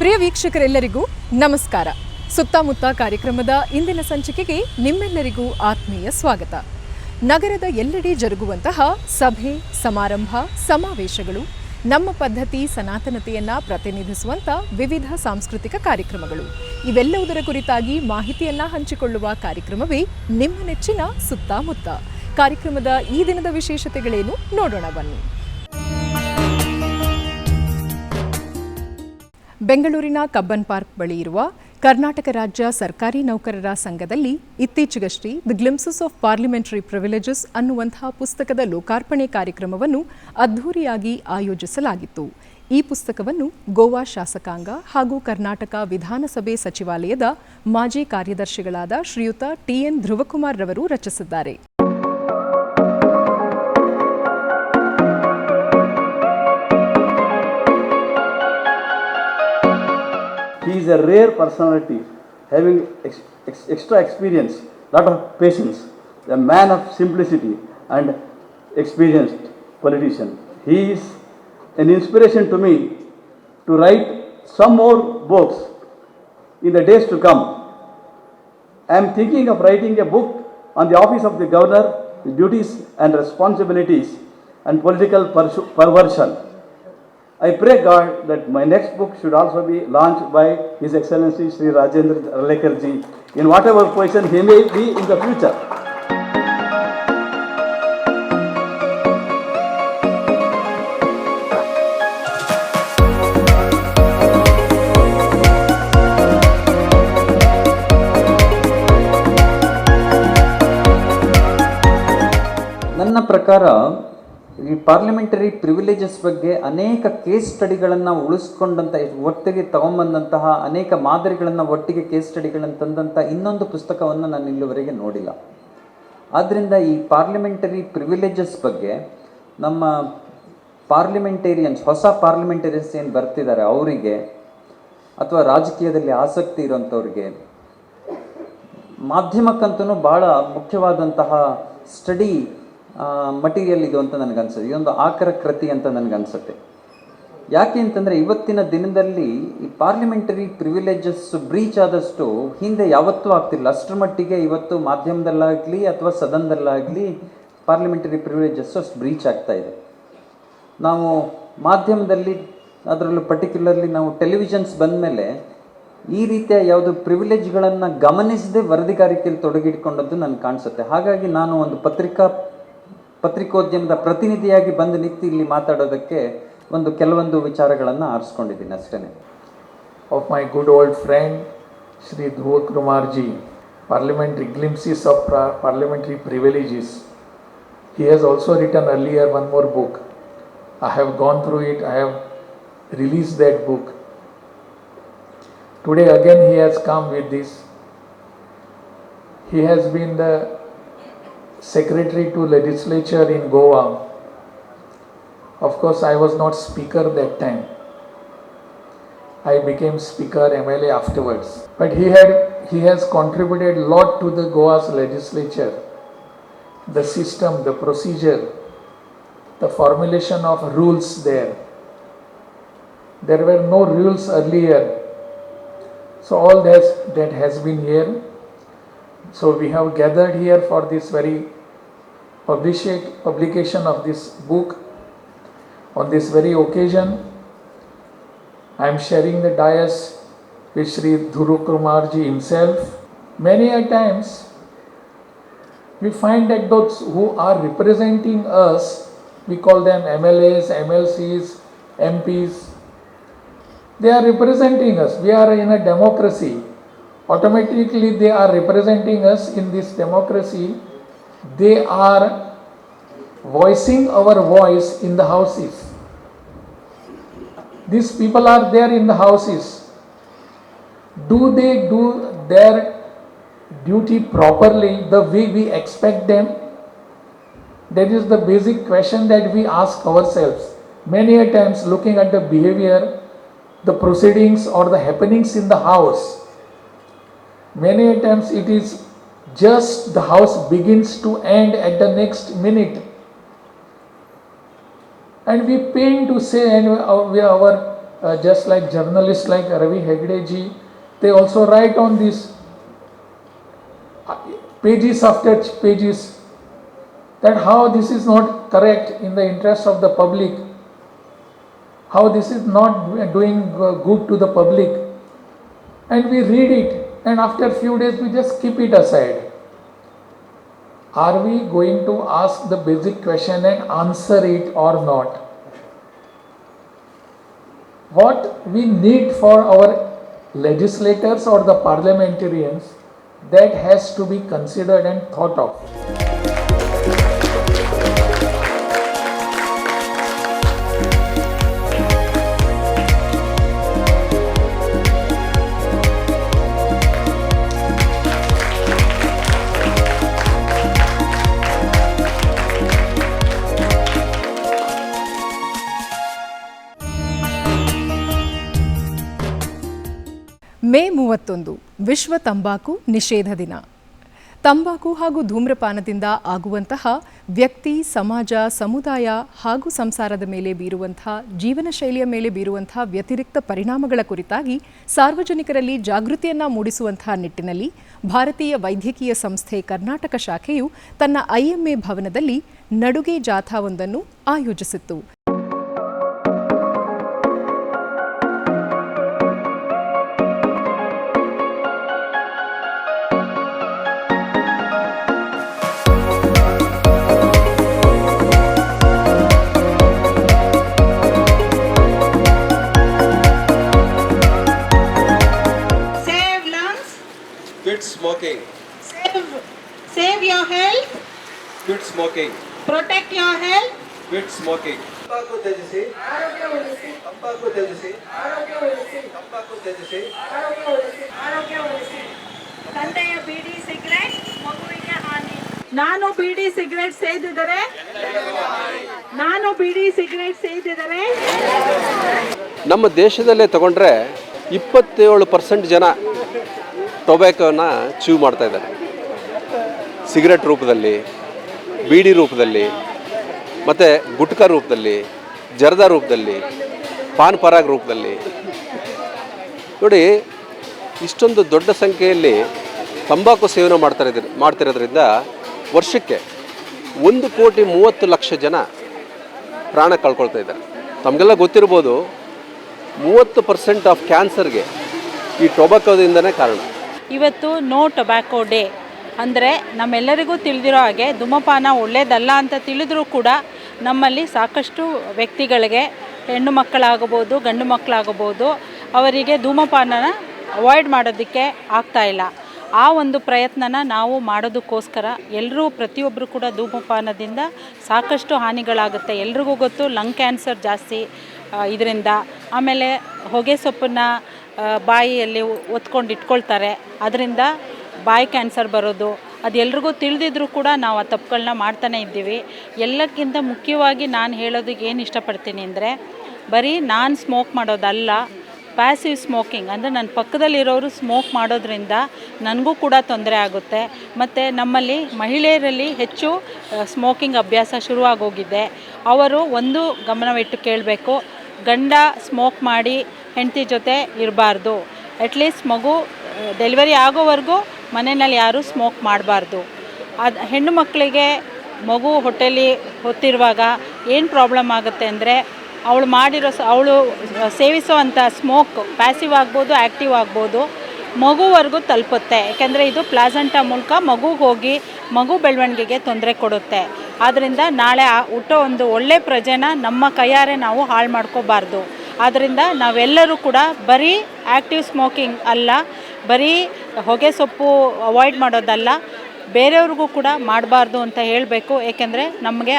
ಪ್ರಿಯ ವೀಕ್ಷಕರೆಲ್ಲರಿಗೂ ನಮಸ್ಕಾರ. ಸುತ್ತಮುತ್ತ ಕಾರ್ಯಕ್ರಮದ ಇಂದಿನ ಸಂಚಿಕೆಗೆ ನಿಮ್ಮೆಲ್ಲರಿಗೂ ಆತ್ಮೀಯ ಸ್ವಾಗತ. ನಗರದ ಎಲ್ಲೆಡೆ ಜರುಗುವಂತಹ ಸಭೆ, ಸಮಾರಂಭ, ಸಮಾವೇಶಗಳು, ನಮ್ಮ ಪದ್ಧತಿ ಸನಾತನತೆಯನ್ನು ಪ್ರತಿನಿಧಿಸುವಂಥ ವಿವಿಧ ಸಾಂಸ್ಕೃತಿಕ ಕಾರ್ಯಕ್ರಮಗಳು ಇವೆಲ್ಲವುದರ ಕುರಿತಾಗಿ ಮಾಹಿತಿಯನ್ನು ಹಂಚಿಕೊಳ್ಳುವ ಕಾರ್ಯಕ್ರಮವೇ ನಿಮ್ಮ ನೆಚ್ಚಿನ ಸುತ್ತಮುತ್ತ. ಕಾರ್ಯಕ್ರಮದ ಈ ದಿನದ ವಿಶೇಷತೆಗಳೇನು ನೋಡೋಣ ಬನ್ನಿ. ಬೆಂಗಳೂರಿನ ಕಬ್ಬನ್ ಪಾರ್ಕ್ ಬಳಿ ಇರುವ ಕರ್ನಾಟಕ ರಾಜ್ಯ ಸರ್ಕಾರಿ ನೌಕರರ ಸಂಘದಲ್ಲಿ ಇತ್ತೀಚೆಗಷ್ಟೇ the glimpses of parliamentary privileges ಅನ್ನುವಂತಹ ಪುಸ್ತಕದ ಲೋಕಾರ್ಪಣೆ ಕಾರ್ಯಕ್ರಮವನ್ನು ಅದ್ಧೂರಿಯಾಗಿ ಆಯೋಜಿಸಲಾಗಿತ್ತು. ಈ ಪುಸ್ತಕವನ್ನು ಗೋವಾ ಶಾಸಕಾಂಗ ಹಾಗೂ ಕರ್ನಾಟಕ ವಿಧಾನಸಭೆ ಸಚಿವಾಲಯದ ಮಾಜಿ ಕಾರ್ಯದರ್ಶಿಗಳಾದ ಶ್ರೀಯುತ ಟಿ.ಎನ್. ಧ್ರುವಕುಮಾರ್ ರವರು ರಚಿಸಿದ್ದಾರೆ. He is a rare personality, having extra experience, lot of patience, a man of simplicity and experienced politician. He is an inspiration to me to write some more books in the days to come. I am thinking of writing a book on the office of the governor, the duties and responsibilities and political perversion. I pray God that my next book should also be launched by His Excellency Sri Rajendra Arlekar ji in whatever position he may be in the future. ನನ್ನ ಪ್ರಕಾರ ಈ parliamentary privileges ಬಗ್ಗೆ ಅನೇಕ case ಸ್ಟಡಿಗಳನ್ನು ಉಳಿಸ್ಕೊಂಡಂಥ ಒಟ್ಟಿಗೆ ತಗೊಂಬಂದಂತಹ ಅನೇಕ ಮಾದರಿಗಳನ್ನು ಒಟ್ಟಿಗೆ case ಸ್ಟಡಿಗಳನ್ನು ತಂದಂಥ ಇನ್ನೊಂದು ಪುಸ್ತಕವನ್ನು ನಾನು ಇಲ್ಲಿವರೆಗೆ ನೋಡಿಲ್ಲ. ಆದ್ದರಿಂದ ಈ ಪಾರ್ಲಿಮೆಂಟರಿ ಪ್ರಿವಿಲೇಜಸ್ ಬಗ್ಗೆ ನಮ್ಮ ಪಾರ್ಲಿಮೆಂಟೇರಿಯನ್ಸ್, ಹೊಸ ಪಾರ್ಲಿಮೆಂಟೇರಿಯನ್ಸ್ ಏನು ಬರ್ತಿದ್ದಾರೆ ಅವರಿಗೆ, ಅಥವಾ ರಾಜಕೀಯದಲ್ಲಿ ಆಸಕ್ತಿ ಇರೋಂಥವ್ರಿಗೆ, ಮಾಧ್ಯಮಕ್ಕಂತೂ ಭಾಳ ಮುಖ್ಯವಾದಂತಹ ಸ್ಟಡಿ ಮಟೀರಿಯಲ್ ಇದು ಅಂತ ನನಗನ್ಸುತ್ತೆ. ಇದೊಂದು ಆಕರ ಕೃತಿ ಅಂತ ನನಗನ್ಸುತ್ತೆ. ಯಾಕೆ ಅಂತಂದರೆ ಇವತ್ತಿನ ದಿನದಲ್ಲಿ ಈ ಪಾರ್ಲಿಮೆಂಟರಿ ಪ್ರಿವಿಲೇಜಸ್ ಬ್ರೀಚ್ ಆದಷ್ಟು ಹಿಂದೆ ಯಾವತ್ತೂ ಆಗ್ತಿಲ್ಲ. ಅಷ್ಟರ ಮಟ್ಟಿಗೆ ಇವತ್ತು ಮಾಧ್ಯಮದಲ್ಲಾಗಲಿ ಅಥವಾ ಸದನದಲ್ಲಾಗಲಿ ಪಾರ್ಲಿಮೆಂಟರಿ ಪ್ರಿವಿಲೇಜಸ್ ಅಷ್ಟು ಬ್ರೀಚ್ ಆಗ್ತಾ ಇದೆ. ನಾವು ಮಾಧ್ಯಮದಲ್ಲಿ, ಅದರಲ್ಲೂ ಪರ್ಟಿಕ್ಯುಲರ್ಲಿ ನಾವು ಟೆಲಿವಿಷನ್ಸ್ ಬಂದ ಮೇಲೆ ಈ ರೀತಿಯ ಯಾವುದು ಪ್ರಿವಿಲೇಜ್ಗಳನ್ನು ಗಮನಿಸದೆ ವರದಿಗಾರಿಕೆಯಲ್ಲಿ ತೊಡಗಿಟ್ಕೊಂಡದ್ದು ನನಗೆ ಕಾಣಿಸುತ್ತೆ. ಹಾಗಾಗಿ ನಾನು ಒಂದು ಪತ್ರಿಕೋದ್ಯಮದ ಪ್ರತಿನಿಧಿಯಾಗಿ ಬಂದು ನಿಂತು ಇಲ್ಲಿ ಮಾತಾಡೋದಕ್ಕೆ ಕೆಲವೊಂದು ವಿಚಾರಗಳನ್ನು ಆರಿಸ್ಕೊಂಡಿದ್ದೀನಿ ಅಷ್ಟೇ. Of my good old friend Shri Dhruvakumar ji, Parliamentary Glimpses of Parliamentary Privileges. He has also written earlier one more book. I have gone through it. I have released that book. Today again he has come with this. He has been the secretary to legislature in Goa. Of course, I was not speaker that time. I became speaker, MLA afterwards. But he has contributed a lot to the Goa's legislature. The system, the procedure, the formulation of rules there. There were no rules earlier. So all that has been here. So we have gathered here for this very publication of this book. On this very occasion, I am sharing the dais with Shri Dhruvakumar ji himself. Many a times we find that those who are representing us, we call them MLAs, MLCs, MPs, they are representing us. We are in a democracy. Automatically they are representing us in this democracy. They are voicing our voice in the houses. These people are there in the houses. Do they do their duty properly the way we expect them? That is the basic question that we ask ourselves. Many a times looking at the behavior, the proceedings or the happenings in the house, many a times it is just the house begins to end at the next minute. And we pain to say, and our just like journalists like Ravi Hegde ji, they also write on this pages after pages that how this is not correct in the interest of the public, how this is not doing good to the public, and we read it and after few days we just keep it aside. Are we going to ask the basic question and answer it or not? What we need for our legislators or the parliamentarians, that has to be considered and thought of. May 31 ವಿಶ್ವ ತಂಬಾಕು ನಿಷೇಧ ದಿನ. ತಂಬಾಕು ಹಾಗೂ ಧೂಮ್ರಪಾನದಿಂದ ಆಗುವಂತಹ ವ್ಯಕ್ತಿ, ಸಮಾಜ, ಸಮುದಾಯ ಹಾಗೂ ಸಂಸಾರದ ಮೇಲೆ ಬೀರುವಂತಹ ಜೀವನ ಶೈಲಿಯ ಮೇಲೆ ಬೀರುವಂತಹ ವ್ಯತಿರಿಕ್ತ ಪರಿಣಾಮಗಳ ಕುರಿತಾಗಿ ಸಾರ್ವಜನಿಕರಲ್ಲಿ ಜಾಗೃತಿಯನ್ನು ಮೂಡಿಸುವಂತಹ ನಿಟ್ಟಿನಲ್ಲಿ ಭಾರತೀಯ ವೈದ್ಯಕೀಯ ಸಂಸ್ಥೆ ಕರ್ನಾಟಕ ಶಾಖೆಯು ತನ್ನ IMA ಭವನದಲ್ಲಿ ನಡುಗೆ ಜಾಥಾವೊಂದನ್ನು ಆಯೋಜಿಸಿತ್ತು. Quit smoking. Save your health. Quit smoking. Protect your health. Quit smoking. ತಂಬಾಕು ತ್ಯಜಿಸಿ. ಆರೋಗ್ಯ ಉಳಿಸಿ. ತಂಬಾಕು ತ್ಯಜಿಸಿ. ಆರೋಗ್ಯ ಉಳಿಸಿ. ತಂಬಾಕು ತ್ಯಜಿಸಿ. ಆರೋಗ್ಯ ಉಳಿಸಿ. ಆರೋಗ್ಯ ಉಳಿಸಿ. ತಂದೆಯ ಬೀಡಿ ಸಿಗರೆಟ್ ಮಗುವಿಗೆ ಹಾನಿ. ನಾನು ಬೀಡಿ ಸಿಗರೆಟ್ ಸೇದಿದರೆ ನಮ್ಮ ದೇಶದಲ್ಲೇ ತಗೊಂಡ್ರೆ 27% ಜನ ಟೊಬ್ಯಾಕೋನ ಚೀವ್ ಮಾಡ್ತಾ ಇದ್ದಾರೆ. ಸಿಗರೆಟ್ ರೂಪದಲ್ಲಿ, ಬೀಡಿ ರೂಪದಲ್ಲಿ, ಮತ್ತು ಗುಟ್ಕಾ ರೂಪದಲ್ಲಿ, ಜರ್ದಾ ರೂಪದಲ್ಲಿ, ಪಾನ್ ಪರಾಗ್ ರೂಪದಲ್ಲಿ. ನೋಡಿ, ಇಷ್ಟೊಂದು ದೊಡ್ಡ ಸಂಖ್ಯೆಯಲ್ಲಿ ತಂಬಾಕು ಸೇವನೆ ಮಾಡ್ತಿರೋದ್ರಿಂದ ವರ್ಷಕ್ಕೆ 1,30,00,000 ಜನ ಪ್ರಾಣ ಕಳ್ಕೊಳ್ತಾ ಇದ್ದಾರೆ. ತಮಗೆಲ್ಲ ಗೊತ್ತಿರ್ಬೋದು, 30% ಆಫ್ ಕ್ಯಾನ್ಸರ್ಗೆ ಈ ಟೊಬ್ಯಾಕೋದಿಂದನೇ ಕಾರಣ. ಇವತ್ತು ನೋ ಟೊಬ್ಯಾಕೋ ಡೇ ಅಂದರೆ ನಮ್ಮೆಲ್ಲರಿಗೂ ತಿಳಿದಿರೋ ಹಾಗೆ ಧೂಮಪಾನ ಒಳ್ಳೆಯದಲ್ಲ ಅಂತ ತಿಳಿದ್ರೂ ಕೂಡ ನಮ್ಮಲ್ಲಿ ಸಾಕಷ್ಟು ವ್ಯಕ್ತಿಗಳಿಗೆ, ಹೆಣ್ಣು ಮಕ್ಕಳಾಗಬಹುದು, ಗಂಡು ಮಕ್ಕಳಾಗಬಹುದು, ಅವರಿಗೆ ಧೂಮಪಾನನ ಅವಾಯ್ಡ್ ಮಾಡೋದಕ್ಕೆ ಆಗ್ತಾಯಿಲ್ಲ. ಆ ಒಂದು ಪ್ರಯತ್ನನ ನಾವು ಮಾಡೋದಕ್ಕೋಸ್ಕರ ಎಲ್ಲರೂ, ಪ್ರತಿಯೊಬ್ಬರು ಕೂಡ ಧೂಮಪಾನದಿಂದ ಸಾಕಷ್ಟು ಹಾನಿಗಳಾಗುತ್ತೆ. ಎಲ್ರಿಗೂ ಗೊತ್ತು, ಲಂಗ್ ಕ್ಯಾನ್ಸರ್ ಜಾಸ್ತಿ ಇದರಿಂದ. ಆಮೇಲೆ ಹೊಗೆ ಸೊಪ್ಪನ್ನು ಬಾಯಿಯಲ್ಲಿ ಒತ್ಕೊಂಡು ಇಟ್ಕೊಳ್ತಾರೆ, ಅದರಿಂದ ಬಾಯಿ ಕ್ಯಾನ್ಸರ್ ಬರೋದು ಅದು ಎಲ್ರಿಗೂ ತಿಳಿದಿದ್ರೂ ಕೂಡ ನಾವು ಆ ತಪ್ಪುಗಳನ್ನ ಮಾಡ್ತಾನೆ ಇದ್ದೀವಿ. ಎಲ್ಲಕ್ಕಿಂತ ಮುಖ್ಯವಾಗಿ ನಾನು ಹೇಳೋದಕ್ಕೆ ಏನು ಇಷ್ಟಪಡ್ತೀನಿ ಅಂದರೆ, ಬರೀ ನಾನು ಸ್ಮೋಕ್ ಮಾಡೋದಲ್ಲ, ಪ್ಯಾಸಿವ್ ಸ್ಮೋಕಿಂಗ್ ಅಂದರೆ ನನ್ನ ಪಕ್ಕದಲ್ಲಿರೋರು ಸ್ಮೋಕ್ ಮಾಡೋದ್ರಿಂದ ನನಗೂ ಕೂಡ ತೊಂದರೆ ಆಗುತ್ತೆ. ಮತ್ತು ನಮ್ಮಲ್ಲಿ ಮಹಿಳೆಯರಲ್ಲಿ ಹೆಚ್ಚು ಸ್ಮೋಕಿಂಗ್ ಅಭ್ಯಾಸ ಶುರುವಾಗೋಗಿದೆ. ಅವರು ಒಂದು ಗಮನವಿಟ್ಟು ಕೇಳಬೇಕು, ಗಂಡ ಸ್ಮೋಕ್ ಮಾಡಿ ಹೆಂಡತಿ ಜೊತೆ ಇರಬಾರ್ದು. ಅಟ್ಲೀಸ್ಟ್ ಮಗು ಡೆಲಿವರಿ ಆಗೋವರೆಗೂ ಮನೆಯಲ್ಲಿ ಯಾರೂ ಸ್ಮೋಕ್ ಮಾಡಬಾರ್ದು. ಅದು ಹೆಣ್ಣು ಮಕ್ಕಳಿಗೆ ಮಗು ಹೊಟ್ಟೆಲಿ ಹೊತ್ತಿರುವಾಗ ಏನು ಪ್ರಾಬ್ಲಮ್ ಆಗುತ್ತೆ ಅಂದರೆ, ಅವಳು ಸೇವಿಸೋವಂಥ ಸ್ಮೋಕ್ ಪ್ಯಾಸಿವ್ ಆಗ್ಬೋದು, ಆ್ಯಕ್ಟಿವ್ ಆಗ್ಬೋದು, ಮಗುವರೆಗೂ ತಲುಪುತ್ತೆ. ಯಾಕೆಂದರೆ ಇದು ಪ್ಲಾಸೆಂಟಾ ಮೂಲಕ ಮಗುಗೆ ಹೋಗಿ ಮಗು ಬೆಳವಣಿಗೆಗೆ ತೊಂದರೆ ಕೊಡುತ್ತೆ. ಆದ್ದರಿಂದ ನಾಳೆ ಹುಟ್ಟೋ ಒಂದು ಒಳ್ಳೆ ಪ್ರಜೆನ ನಮ್ಮ ಕೈಯಾರೆ ನಾವು ಹಾಳು ಮಾಡ್ಕೋಬಾರ್ದು. ಆದ್ದರಿಂದ ನಾವೆಲ್ಲರೂ ಕೂಡ ಬರೀ ಆ್ಯಕ್ಟಿವ್ ಸ್ಮೋಕಿಂಗ್ ಅಲ್ಲ, ಬರೀ ಹೊಗೆ ಸೊಪ್ಪು ಅವಾಯ್ಡ್ ಮಾಡೋದಲ್ಲ, ಬೇರೆಯವ್ರಿಗೂ ಕೂಡ ಮಾಡಬಾರ್ದು ಅಂತ ಹೇಳಬೇಕು. ಏಕೆಂದರೆ ನಮಗೆ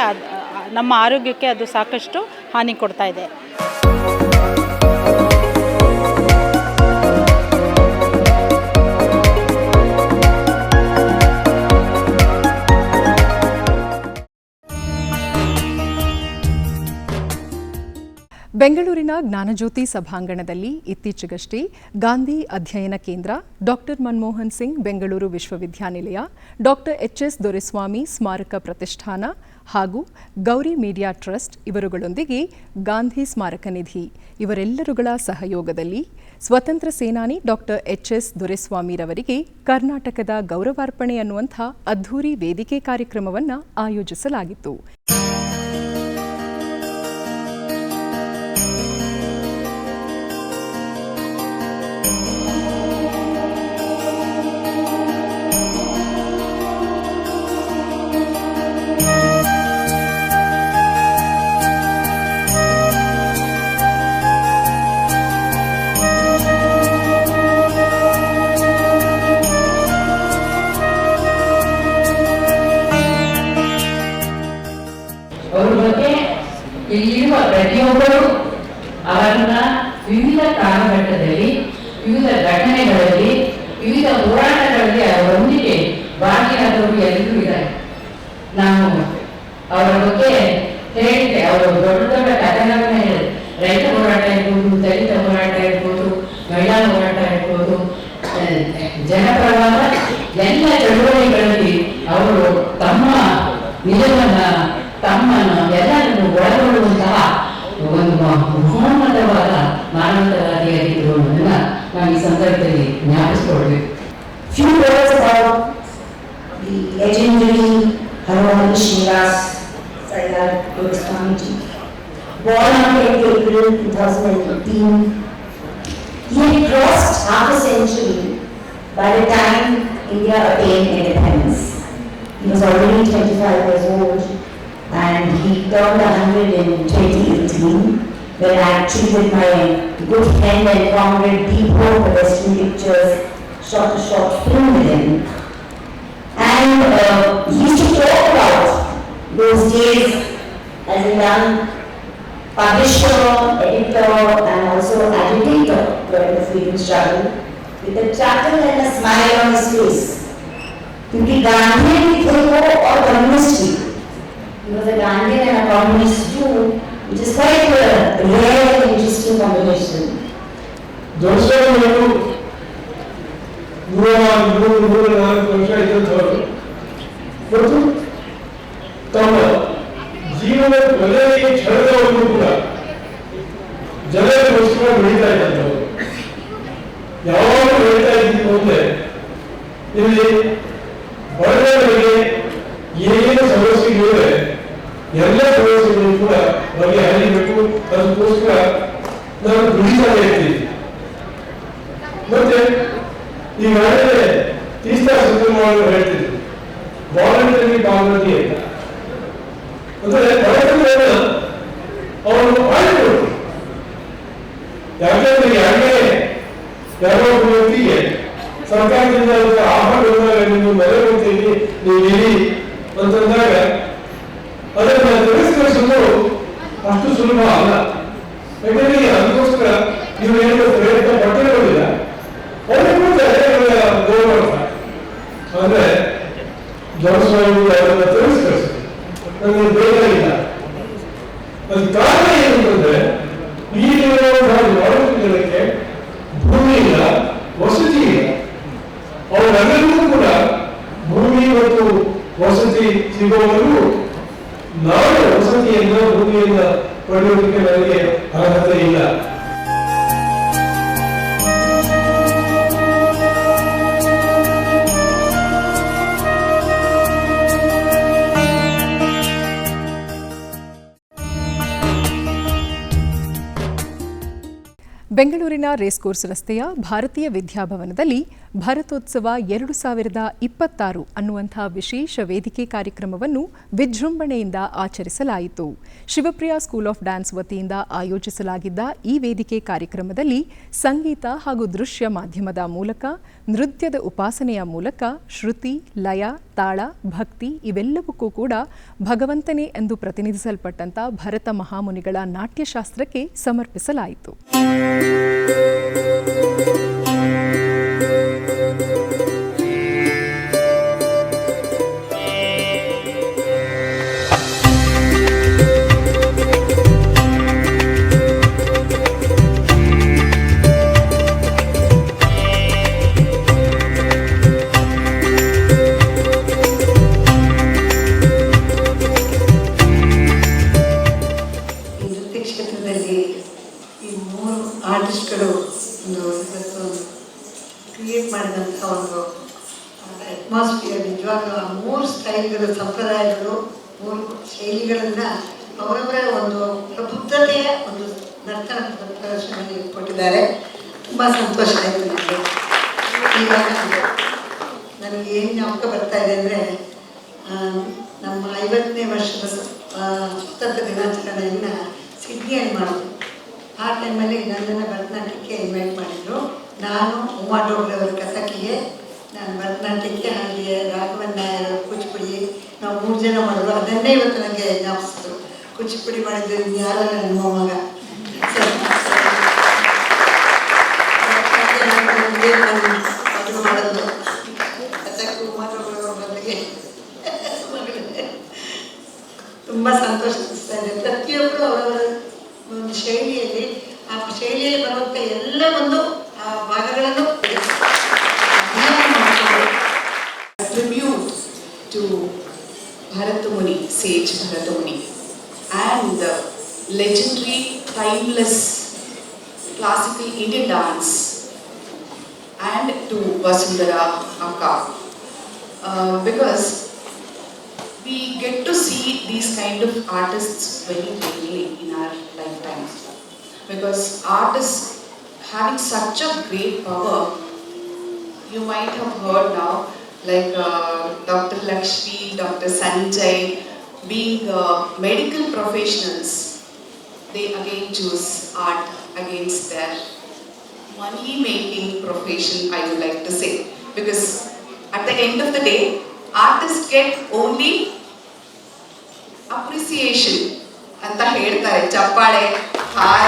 ನಮ್ಮ ಆರೋಗ್ಯಕ್ಕೆ ಅದು ಸಾಕಷ್ಟು ಹಾನಿ ಕೊಡ್ತಾ ಇದೆ. ಬೆಂಗಳೂರಿನ ಜ್ಞಾನಜ್ಯೋತಿ ಸಭಾಂಗಣದಲ್ಲಿ ಇತ್ತೀಚೆಗಷ್ಟೇ ಗಾಂಧಿ ಅಧ್ಯಯನ ಕೇಂದ್ರ, ಡಾಕ್ಟರ್ ಮನಮೋಹನ್ ಸಿಂಗ್ ಬೆಂಗಳೂರು ವಿಶ್ವವಿದ್ಯಾನಿಲಯ, ಡಾಕ್ಟರ್ HS ದೊರೆಸ್ವಾಮಿ ಸ್ಮಾರಕ ಪ್ರತಿಷ್ಠಾನ ಹಾಗೂ ಗೌರಿ ಮೀಡಿಯಾ ಟ್ರಸ್ಟ್ ಇವರುಗಳೊಂದಿಗೆ ಗಾಂಧಿ ಸ್ಮಾರಕ ನಿಧಿ ಇವರೆಲ್ಲರುಗಳ ಸಹಯೋಗದಲ್ಲಿ ಸ್ವತಂತ್ರ ಸೇನಾನಿ ಡಾಕ್ಟರ್ ಎಚ್.ಎಸ್. ದೊರೆಸ್ವಾಮಿರವರಿಗೆ ಕರ್ನಾಟಕದ ಗೌರವಾರ್ಪಣೆ ಅನ್ನುವಂಥ ಅದ್ಧೂರಿ ವೇದಿಕೆ ಕಾರ್ಯಕ್ರಮವನ್ನು ಆಯೋಜಿಸಲಾಗಿತ್ತು. ಇಲ್ಲಿರುವ ಪ್ರತಿಯೊಬ್ಬರು ಅವರನ್ನ ವಿವಿಧ ಕಾಲಘಟ್ಟದಲ್ಲಿ, ವಿವಿಧ ಘಟನೆಗಳಲ್ಲಿ, ವಿವಿಧ ಹೋರಾಟಗಳಲ್ಲಿ ಅವರೊಂದಿಗೆ ಭಾಗಿಯಾದವರು ಎಲ್ಲರೂ ಇದ್ದಾರೆ. ನಾವು ಅವರ ಬಗ್ಗೆ ಹೇಳಿದೆ, ಅವರು ದೊಡ್ಡ ದೊಡ್ಡ ಕಥೆಗಳನ್ನ ಹೇಳಿದೆ. ರೈತ ಹೋರಾಟ ಇರ್ಬೋದು, ದಲಿತ ಹೋರಾಟ ಇರ್ಬೋದು, ಮಹಿಳಾ ಹೋರಾಟ ಇರ್ಬೋದು, ಜನಪ್ರವಾಹ ಎಲ್ಲ ಚಳುವಳಿಗಳಲ್ಲಿ ಅವರು ತಮ್ಮ ನಿಜವನ್ನ, ತಮ್ಮನ್ನು ಎಲ್ಲರನ್ನು ಒಳಗೊಳ್ಳುವಂತಹ ಒಂದು ಮಹೋನ್ನತವಾದ ಮಾನವತಾವಾದಿಯಾಗಿದ್ದರು ಅನ್ನೋದನ್ನ ನಾವು ಈ ಸಂದರ್ಭದಲ್ಲಿ ಜ್ಞಾಪಿಸಿಕೊಳ್ಬೇಕು. Few words about the legendary Hanuman Srinivas Sardar Dodeswamiji. Born on 10th April 2018, he had crossed half a century by the time India attained independence. He was already 25 years old and he turned 100 in 2018 when I actually with my good friend and comrade Deepo of the Western Pictures shot a short film with him. And he used to talk about those days as a young publisher, editor and also agitator during the freedom struggle with a chuckle and a smile on his face. क्योंकि Gandhian भी थे वो और communist भी. He was a Gandhian and a communist too, which is quite a rare and interesting combination. ದೊರೆಸ್ವಾಮಿಯವರು 104 ವರ್ಷ ಇದ್ದಂಥವರು ಮತ್ತು ತಮ್ಮ ಜೀವನದ ಕೊನೆಯ ಕ್ಷಣದವರೆಗೂ ಕೂಡ ಜನರಿಗೋಸ್ಕರ ಬೆಳೀತಾ ಇದ್ದಂಥವರು. ಯಾವಾಗ ಬೆಳೀತಾ ಇದ್ದೀವಿ ಅಂದರೆ ಇಲ್ಲಿ ಬಡವರಿಗೆ ಏನೇನು ಸಮಸ್ಯೆಗಳಿವೆ ಎಲ್ಲ ಸಮಸ್ಯೆಗಳು ಕೂಡ ಬಗೆಹರಿಬೇಕು. ಅದಕ್ಕೋಸ್ಕರ ನಾವು ದುಡಿತಾನೆ ಇರ್ತೀವಿ. ಮತ್ತೆ ಈಗಾಗಲೇ ತೀಸ್ತಾ ಸುತ್ತಮಾಡಲು ಹೇಳ್ತಿದ್ರು ವಾಲಂಟರಿ ಭಾಗವತಿ ಅಂತ. ಅಂದ್ರೆ ಬಡತನವನ್ನ ಅವರು ಮಾಡಿಕೊಡ್ತು. ಯಾಕೆಂದ್ರೆ ಯಾಕೆ ಯಾವ ವ್ಯಕ್ತಿಗೆ ಸರ್ಕಾರದಿಂದ ಆಹಾರ ಬಂದಾಗ ನೀವು ಬೆಲೆ ಕೊಡ್ತೀವಿ, ನೀವು ಇರಿ ಅಂತಂದಾಗ ಅದನ್ನ ತಿರಸ್ಕರಿಸಲು ಅಷ್ಟು ಸುಲಭ ಅಲ್ಲ. ಯಾಕಂದ್ರೆ ಅದಕ್ಕೋಸ್ಕರ ನೀವು ಏನು ಪ್ರಯತ್ನ ಪಟ್ಟಿರೋದಿಲ್ಲ, ಅವ್ರಿಗೆ ಗೌರವ. ಅಂದ್ರೆ ದೊರೆಸ್ವಾಮಿ ಅದನ್ನ ತಿರಸ್ಕರಿಸಿ ನನಗೆ ಬೇಕಾಗಿಲ್ಲ. ಅದು ಕಾರಣ ಏನಂತಂದ್ರೆ ಈಗಿರುವ ಜನಕ್ಕೆ ಭೂಮಿ ಇಲ್ಲ, ವಸತಿ ಇಲ್ಲ. ಅವರೆಲ್ಲರಿಗೂ ಕೂಡ ಭೂಮಿ ಮತ್ತು ವಸತಿ ಸಿಗುವವರೆಗೂ ನಾನು ವಸತಿಯಿಂದ ಭೂಮಿಯಿಂದ ಪಡೆಯುವುದಕ್ಕೆ ನನಗೆ ಅರ್ಹತೆ ಇಲ್ಲ. ಬೆಂಗಳೂರಿನ ರೇಸ್ಕೋರ್ಸ್ ರಸ್ತೆಯ ಭಾರತೀಯ ವಿದ್ಯಾಭವನದಲ್ಲಿ ಭಾರತೋತ್ಸವ 2026 ಅನ್ನುವಂಥ ವಿಶೇಷ ವೇದಿಕೆ ಕಾರ್ಯಕ್ರಮವನ್ನು ವಿಜೃಂಭಣೆಯಿಂದ ಆಚರಿಸಲಾಯಿತು. ಶಿವಪ್ರಿಯ ಸ್ಕೂಲ್ ಆಫ್ ಡ್ಯಾನ್ಸ್ ವತಿಯಿಂದ ಆಯೋಜಿಸಲಾಗಿದ್ದ ಈ ವೇದಿಕೆ ಕಾರ್ಯಕ್ರಮದಲ್ಲಿ ಸಂಗೀತ ಹಾಗೂ ದೃಶ್ಯ ಮಾಧ್ಯಮದ ಮೂಲಕ, ನೃತ್ಯದ ಉಪಾಸನೆಯ ಮೂಲಕ ಶ್ರುತಿ, ಲಯ, ತಾಳ, ಭಕ್ತಿ ಇವೆಲ್ಲವಕ್ಕೂ ಕೂಡ ಭಗವಂತನೇ ಎಂದು ಪ್ರತಿನಿಧಿಸಲ್ಪಟ್ಟಂಥ ಭರತ ಮಹಾಮುನಿಗಳ ನಾಟ್ಯಶಾಸ್ತ್ರಕ್ಕೆ ಸಮರ್ಪಿಸಲಾಯಿತು. ಒಂದು ಅಟ್ಮಾಸ್ಫಿಯರ್ ನಿಜವಾಗ್ಲೂ ಆ 3 ಸ್ಟೈಲ್ಗಳು, ಸಂಪ್ರದಾಯಗಳು, 3 ಶೈಲಿಗಳನ್ನು ಅವರವರ ಒಂದು ಪ್ರಬುದ್ಧತೆಯ ಒಂದು ನರ್ತನ ಪ್ರದರ್ಶನ ಕೊಟ್ಟಿದ್ದಾರೆ. ತುಂಬ ಸಂತೋಷ ಆಯಿತು ನನಗೆ. ಇವಾಗ ನನಗೆ ಏನು ಜ್ಞಾಪಕ ಬರ್ತಾ ಇದೆ ಅಂದರೆ, ನಮ್ಮ 50ನೇ ವರ್ಷದ ಸ್ವತಂತ್ರ ದಿನಾಚರಣೆಯನ್ನು ಸಿಡ್ನಿಯಲ್ಲಿ ಮಾಡಿದ್ರು. ಆ ಟೈಮಲ್ಲಿ ನನ್ನನ್ನು ಭರತನಾಟ್ಯಕ್ಕೆ ಇನ್ವೈಟ್ ಮಾಡಿದರು. ನಾನು ಉಮಾ ಡೋಗ್ರೆ ಅವರ ಕಥಕಿಗೆ, ನಾನು ಭರತನಾಟ್ಯಕ್ಕೆ, ಹಾಗೆ ರಾಘವನ್ ನಾಯರ್ ಕೂಚಿಪುಡಿ, ನಾವು 3 ಜನ ಮಾಡಿದ್ರು. ಅದನ್ನೇ ಇವತ್ತು ನನಗೆ ಜ್ಞಾಪಿಸಿದ್ರು. ಕೂಚಿಪುಡಿ ಮಾಡಿದ್ದು ಯಾರು ನನ್ನ ಮೊಮ್ಮಗ. ಅದು ಮಾಡೋದು ಕಥಕ್ ಉಮಾ ಡೋಗ್ರೆ ಅವ್ರ ಬದಲಿಗೆ ತುಂಬ ಸಂತೋಷ ಅನಿಸ್ತಾ ಇದೆ. ಪ್ರತಿಯೊಬ್ಬರು ಅವರವರ ಒಂದು ಶೈಲಿಯಲ್ಲಿ, ಆ ಶೈಲಿಯಲ್ಲಿ ಬರುವಂಥ ಎಲ್ಲ ಒಂದು ಆ ಭಾಗಗಳನ್ನು tribute to Bharata Muni, sage Bharata Muni, and the legendary, timeless classical Indian dance, and to Vasundhara Akka, because we get to see these kind of artists very rarely in our lifetimes, because artists having such a great power. You might have heard now, like Dr. Lakshmi, Dr. Sanjay, being medical professionals, they again choose art against their money-making profession, I would like to say, because at the end of the day, artists get only appreciation ಅಂತ ಹೇಳ್ತಾರೆ, ಚಪ್ಪಾಳೆ, ಹಾರ.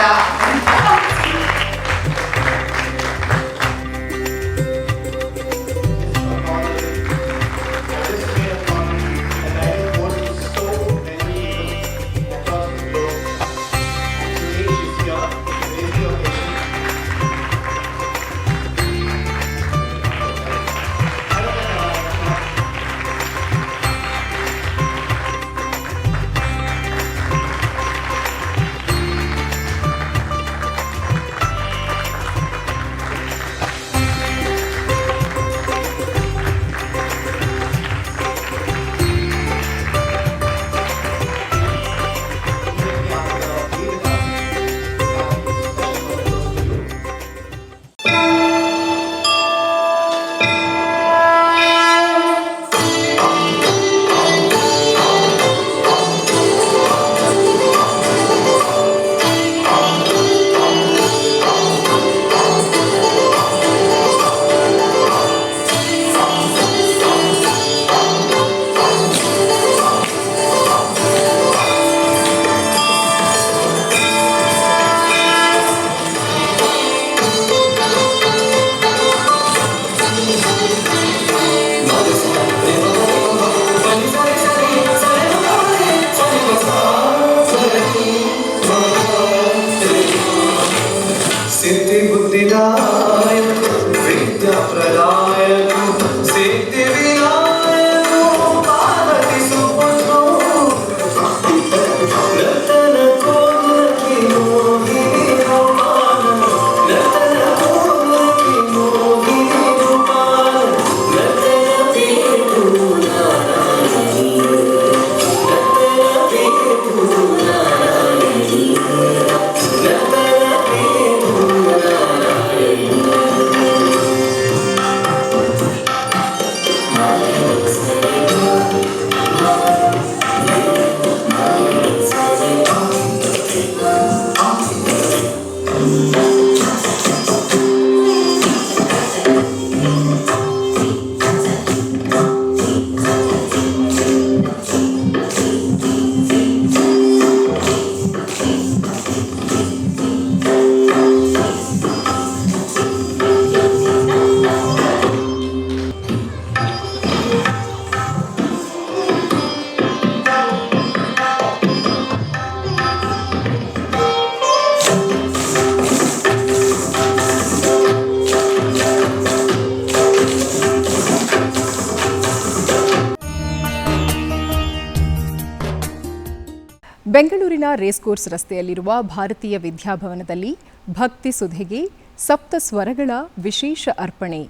ಬೆಂಗಳೂರಿನ racecourse ರಸ್ತೆಯಲ್ಲಿರುವ ಭಾರತೀಯ ವಿದ್ಯಾಭವನದಲ್ಲಿ ಭಕ್ತಿ ಸುಧೆಗೆ ಸಪ್ತ ಸ್ವರಗಳ ವಿಶೇಷ ಅರ್ಪಣೆ.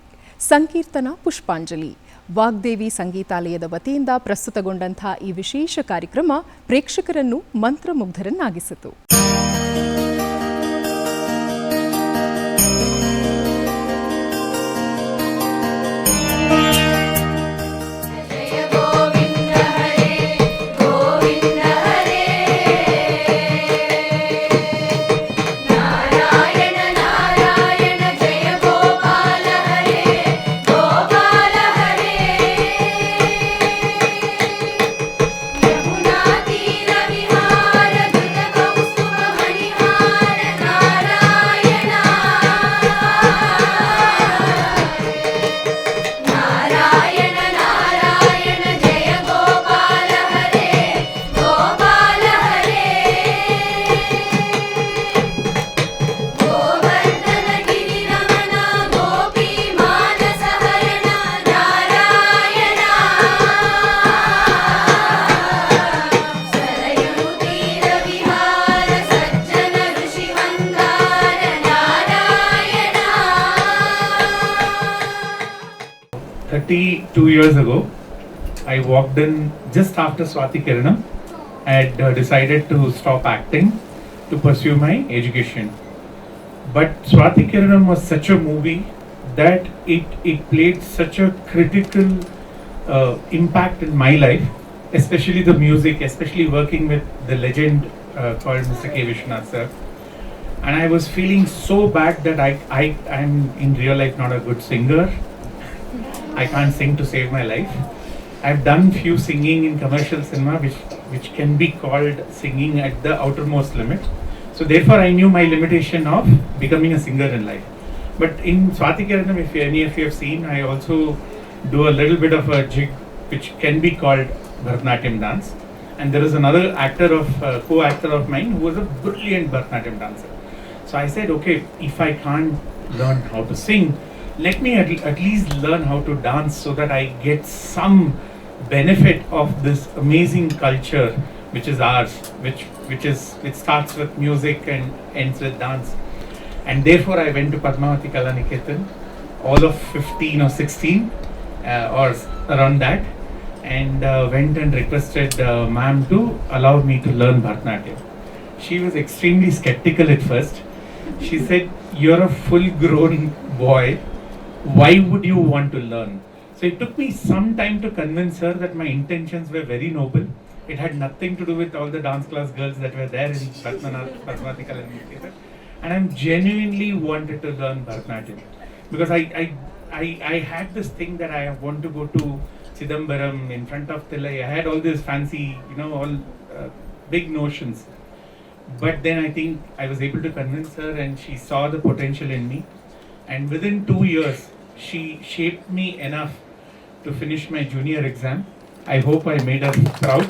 ಸಂಕೀರ್ತನ ಪುಷ್ಪಾಂಜಲಿ ವಾಗ್ದೇವಿ ಸಂಗೀತಾಲಯದ ವತಿಯಿಂದ ಪ್ರಸ್ತುತಗೊಂಡಂಥ ಈ ವಿಶೇಷ ಕಾರ್ಯಕ್ರಮ ಪ್ರೇಕ್ಷಕರನ್ನು ಮಂತ್ರಮುಗ್ಧರನ್ನಾಗಿಸಿತು. Years ago, I walked in just after Swati Kiranam. I had decided to stop acting to pursue my education. But Swati Kiranam was such a movie that it played such a critical impact in my life, especially the music, especially working with the legend called Mr. K. Vishwanath sir. And I was feeling so bad that I'm in real life not a good singer. I can't sing to save my life. I've done few singing in commercial cinema which can be called singing at the outermost limit. So therefore I knew my limitation of becoming a singer in life. But in Swati Kiranam, if any of you have seen, I also do a little bit of a jig which can be called Bharatanatyam dance. And there is another co-actor of mine who was a brilliant Bharatanatyam dancer. So I said, okay, if I can't learn how to sing, let me at least learn how to dance so that I get some benefit of this amazing culture which is ours, which starts with music and ends with dance. And therefore I went to Padmavati Kalaniketan, all of 15 or 16 or around that, and went and requested ma'am to allow me to learn Bharatanatyam. She was extremely skeptical at first. She said, "You're a full-grown boy. Why would you want to learn?" So it took me some time to convince her that my intentions were very noble. It had nothing to do with all the dance class girls that were there in Padmavati Kalaniketan. And I genuinely wanted to learn Bharatanatyam. Because I had this thing that I want to go to Chidambaram in front of Tillai. I had all this fancy, all big notions. But then I think I was able to convince her and she saw the potential in me. And within 2 years, she shaped me enough to finish my junior exam. I hope I made her proud.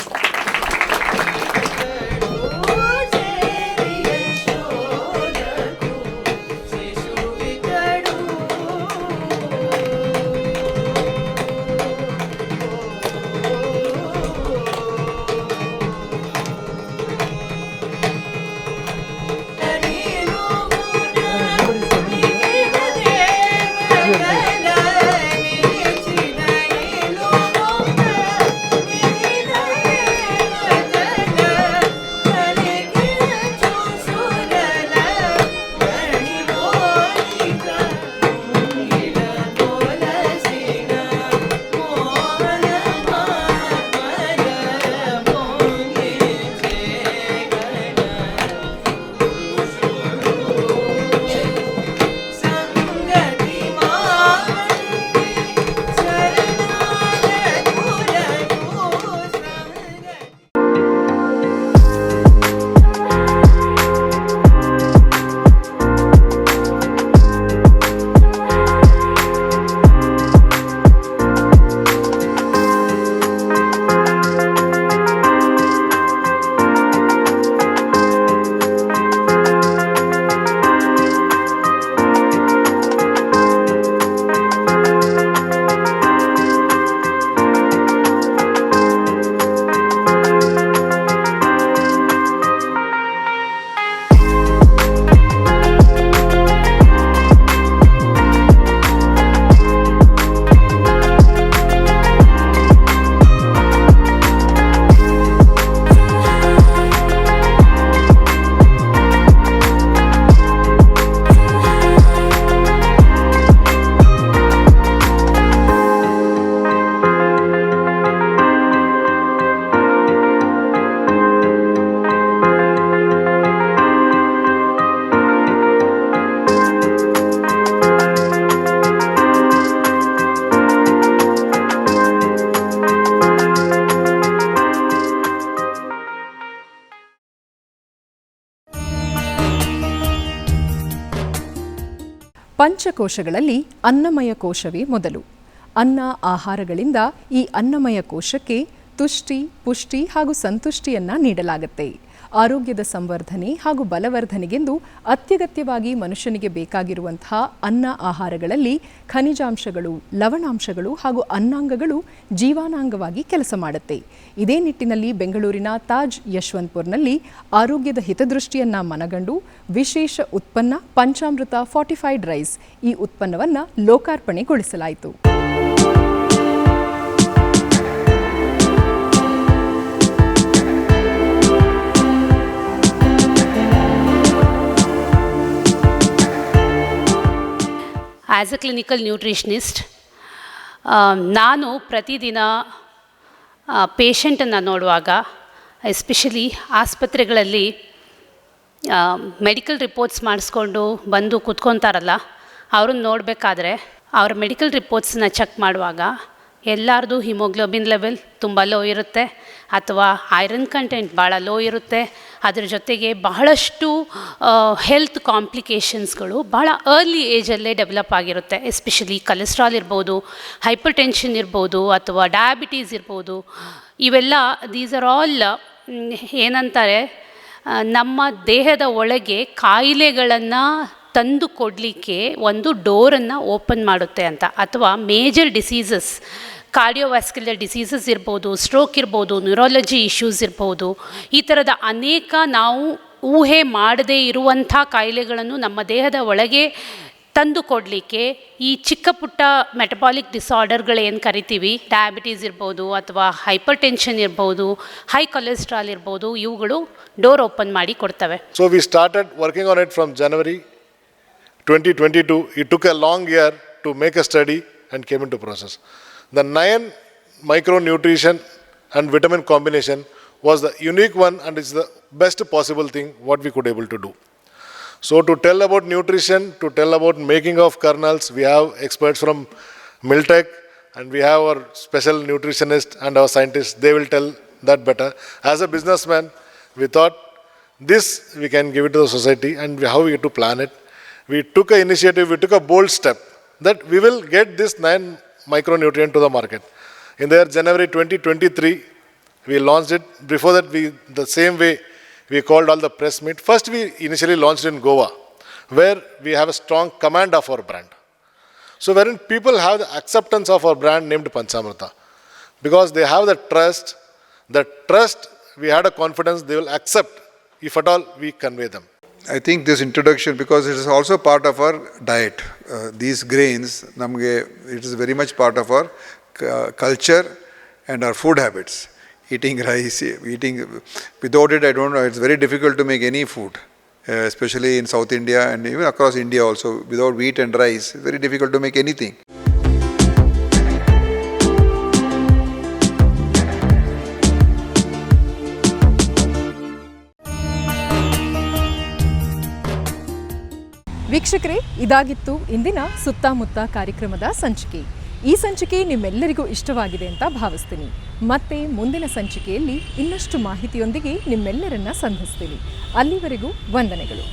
ಪಂಚಕೋಶಗಳಲ್ಲಿ ಅನ್ನಮಯ ಕೋಶವೇ ಮೊದಲು. ಅನ್ನ ಆಹಾರಗಳಿಂದ ಈ ಅನ್ನಮಯ ಕೋಶಕ್ಕೆ ತುಷ್ಟಿ, ಪುಷ್ಟಿ ಹಾಗೂ ಸಂತುಷ್ಟಿಯನ್ನು ನೀಡಲಾಗುತ್ತೆ. ಆರೋಗ್ಯದ ಸಂವರ್ಧನೆ ಹಾಗೂ ಬಲವರ್ಧನೆಗೆಂದು ಅತ್ಯಗತ್ಯವಾಗಿ ಮನುಷ್ಯನಿಗೆ ಬೇಕಾಗಿರುವಂತಹ ಅನ್ನ ಆಹಾರಗಳಲ್ಲಿ ಖನಿಜಾಂಶಗಳು, ಲವಣಾಂಶಗಳು ಹಾಗೂ ಅನ್ನಾಂಗಗಳು ಜೀವಾನಾಂಗವಾಗಿ ಕೆಲಸ ಮಾಡುತ್ತೆ. ಇದೇ ನಿಟ್ಟಿನಲ್ಲಿ ಬೆಂಗಳೂರಿನ ತಾಜ್ ಯಶವಂತಪುರ್ನಲ್ಲಿ ಆರೋಗ್ಯದ ಹಿತದೃಷ್ಟಿಯನ್ನು ಮನಗಂಡು ವಿಶೇಷ ಉತ್ಪನ್ನ ಪಂಚಾಮೃತ ಫಾರ್ಟಿಫೈಡ್ ರೈಸ್ ಈ ಉತ್ಪನ್ನವನ್ನು ಲೋಕಾರ್ಪಣೆಗೊಳಿಸಲಾಯಿತು. ಆ್ಯಸ್ ಎ ಕ್ಲಿನಿಕಲ್ ನ್ಯೂಟ್ರಿಷನಿಸ್ಟ್, ನಾನು ಪ್ರತಿದಿನ ಪೇಷಂಟನ್ನು ನೋಡುವಾಗ, ಎಸ್ಪೆಷಲಿ ಆಸ್ಪತ್ರೆಗಳಲ್ಲಿ ಮೆಡಿಕಲ್ ರಿಪೋರ್ಟ್ಸ್ ಮಾಡಿಸ್ಕೊಂಡು ಬಂದು ಕೂತ್ಕೊತಾರಲ್ಲ, ಅವ್ರನ್ನ ನೋಡಬೇಕಾದ್ರೆ ಅವ್ರ ಮೆಡಿಕಲ್ ರಿಪೋರ್ಟ್ಸನ್ನ ಚೆಕ್ ಮಾಡುವಾಗ ಎಲ್ಲರದು ಹಿಮೋಗ್ಲೋಬಿನ್ ಲೆವೆಲ್ ತುಂಬ ಲೋ ಇರುತ್ತೆ, ಅಥವಾ ಐರನ್ ಕಂಟೆಂಟ್ ಭಾಳ ಲೋ ಇರುತ್ತೆ. ಅದ್ರ ಜೊತೆಗೆ ಬಹಳಷ್ಟು ಹೆಲ್ತ್ ಕಾಂಪ್ಲಿಕೇಶನ್ಸ್ಗಳು ಭಾಳ ಅರ್ಲಿ ಏಜಲ್ಲೇ ಡೆವಲಪ್ ಆಗಿರುತ್ತೆ. ಎಸ್ಪೆಷಲಿ ಕೊಲೆಸ್ಟ್ರಾಲ್ ಇರ್ಬೋದು, ಹೈಪರ್ ಟೆನ್ಷನ್ ಇರ್ಬೋದು, ಅಥವಾ ಡಯಾಬಿಟೀಸ್ ಇರ್ಬೋದು. ಇವೆಲ್ಲ ದೀಸ್ ಆರ್ ಆಲ್ ಏನಂತಾರೆ, ನಮ್ಮ ದೇಹದ ಒಳಗೆ ಕಾಯಿಲೆಗಳನ್ನು ತಂದು ಕೊಡಲಿಕ್ಕೆ ಒಂದು ಡೋರನ್ನು ಓಪನ್ ಮಾಡುತ್ತೆ ಅಂತ. ಅಥವಾ ಮೇಜರ್ ಡಿಸೀಸಸ್, ಕಾರ್ಡಿಯೋವ್ಯಾಸ್ಕ್ಯುಲರ್ ಡಿಸೀಸಸ್ ಇರ್ಬೋದು, ಸ್ಟ್ರೋಕ್ ಇರ್ಬೋದು, ನ್ಯೂರಾಲಜಿ ಇಶ್ಯೂಸ್ ಇರ್ಬೋದು, ಈ ಥರದ ಅನೇಕ ನಾವು ಊಹೆ ಮಾಡದೇ ಇರುವಂಥ ಕಾಯಿಲೆಗಳನ್ನು ನಮ್ಮ ದೇಹದ ಒಳಗೆ ತಂದು ಕೊಡಲಿಕ್ಕೆ ಈ ಚಿಕ್ಕ ಪುಟ್ಟ ಮೆಟಬಾಲಿಕ್ ಡಿಸಾರ್ಡರ್ಗಳೇನು ಕರಿತೀವಿ, ಡಯಾಬಿಟೀಸ್ ಇರ್ಬೋದು, ಅಥವಾ ಹೈಪರ್ ಟೆನ್ಷನ್ ಇರ್ಬೋದು, ಹೈ ಕೊಲೆಸ್ಟ್ರಾಲ್ ಇರ್ಬೋದು, ಇವುಗಳು ಡೋರ್ ಓಪನ್ ಮಾಡಿ ಕೊಡ್ತವೆ. So we started working on it from January 2022. It took a long year to make a study and came into process. The 9 micronutrition and vitamin combination was the unique one, and it's the best possible thing what we could able to do. So to tell about nutrition, to tell about making of kernels, we have experts from Miltech, and we have our special nutritionist and our scientists. They will tell that better. As a businessman, we thought this we can give it to the society, and how we get to plan it. We took an initiative, we took a bold step that we will get this 9 micronutrient to the market. In the year January 2023, we launched it. Before that, the same way we called all the press meet. First, we initially launched in Goa, where we have a strong command of our brand. So wherein people have the acceptance of our brand named Panchamrita, because they have the trust. The trust, we had a confidence they will accept if at all we convey them. I think this introduction, because it is also part of our diet, these grains, it is very much part of our culture and our food habits. Eating rice, without it, I don't know, it's very difficult to make any food, especially in South India and even across India also. Without wheat and rice, it's very difficult to make anything. ವೀಕ್ಷಕರೇ, ಇದಾಗಿತ್ತು ಇಂದಿನ ಸುತ್ತಮುತ್ತ ಕಾರ್ಯಕ್ರಮದ ಸಂಚಿಕೆ. ಈ ಸಂಚಿಕೆ ನಿಮ್ಮೆಲ್ಲರಿಗೂ ಇಷ್ಟವಾಗಿದೆ ಅಂತ ಭಾವಿಸ್ತೀನಿ. ಮತ್ತೆ ಮುಂದಿನ ಸಂಚಿಕೆಯಲ್ಲಿ ಇನ್ನಷ್ಟು ಮಾಹಿತಿಯೊಂದಿಗೆ ನಿಮ್ಮೆಲ್ಲರನ್ನ ಸಂಧಿಸ್ತೀನಿ. ಅಲ್ಲಿವರೆಗೂ ವಂದನೆಗಳು.